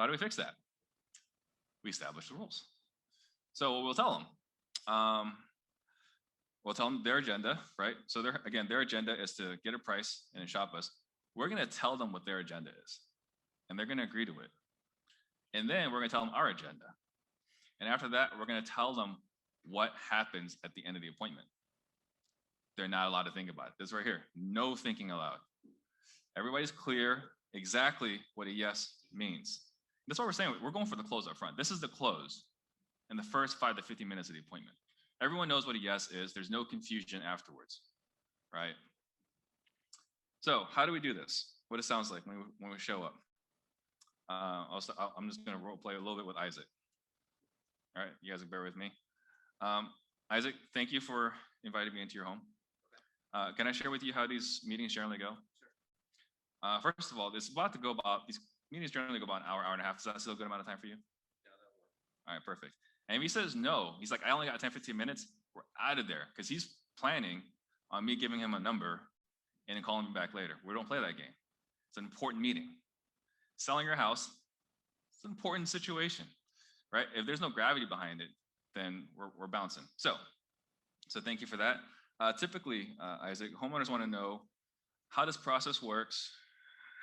how do we fix that? We establish the rules. So what we'll tell them, we'll tell them their agenda, right? So their agenda is to get a price and shop us. We're going to tell them what their agenda is, and they're going to agree to it. And then we're going to tell them our agenda. And after that, we're going to tell them what happens at the end of the appointment. They're not allowed to think about it. This right here, no thinking allowed. Everybody's clear exactly what a yes means. That's what we're saying. We're going for the close up front. This is the close in the first 5 to 15 minutes of the appointment. Everyone knows what a yes is. There's no confusion afterwards, right? So how do we do this? What it sounds like when we show up. I'm just going to role play a little bit with Isaac. All right, you guys bear with me. Isaac, thank you for inviting me into your home. Can I share with you how these meetings generally go? Sure. First of all, these meetings generally go about an hour and a half. Is that still a good amount of time for you? Yeah, that works. All right, perfect. And if he says no, he's like, I only got 10, 15 minutes, we're out of there. Because he's planning on me giving him a number and then calling me back later. We don't play that game. It's an important meeting. Selling your house, it's an important situation, right? If there's no gravity behind it, then we're bouncing. So thank you for that. Typically, Isaac, homeowners want to know how this process works,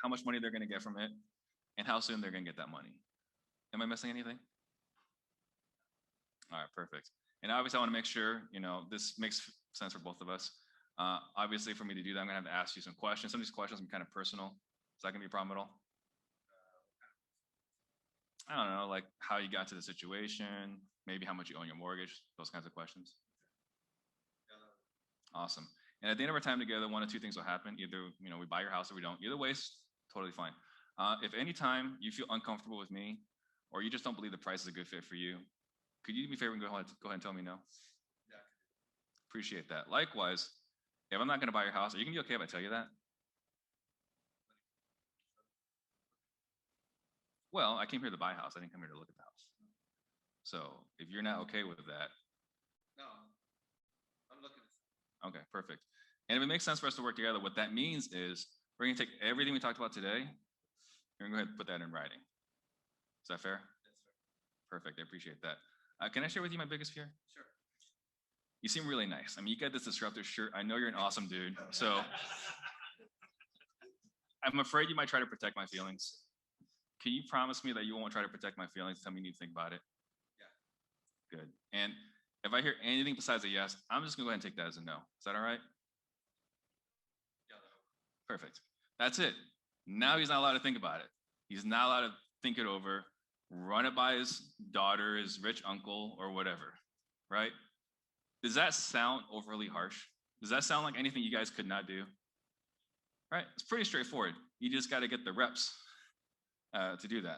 how much money they're going to get from it, and how soon they're going to get that money. Am I missing anything? All right, perfect. And obviously, I want to make sure, this makes sense for both of us. Obviously, for me to do that, I'm going to have to ask you some questions. Some of these questions are kind of personal. Is that going to be a problem at all? I don't know, like how you got to the situation, maybe how much you own your mortgage, those kinds of questions. Awesome. And at the end of our time together, one of two things will happen. Either, we buy your house or we don't. Either way, it's totally fine. If any time you feel uncomfortable with me, or you just don't believe the price is a good fit for you, could you do me a favor and go ahead and tell me no? Yeah. Appreciate that. Likewise, if I'm not going to buy your house, are you going to be okay if I tell you that? Well, I came here to buy a house. I didn't come here to look at the house. So if you're not okay with that. No, I'm looking at. Okay, perfect. And if it makes sense for us to work together, what that means is we're going to take everything we talked about today, and we're going to go ahead and put that in writing. Is that fair? Yes, sir. Perfect. I appreciate that. Can I share with you my biggest fear? Sure. You seem really nice. I mean, you got this disruptor shirt. I know you're an awesome dude. So I'm afraid you might try to protect my feelings. Can you promise me that you won't try to protect my feelings? Tell me you need to think about it. Yeah. Good. And if I hear anything besides a yes, I'm just going to go ahead and take that as a no. Is that all right? Yeah. Perfect. That's it. Now he's not allowed to think about it. He's not allowed to think it over, run it by his daughter, his rich uncle, or whatever, right? Does that sound overly harsh? Does that sound like anything you guys could not do? Right? It's pretty straightforward. You just got to get the reps to do that.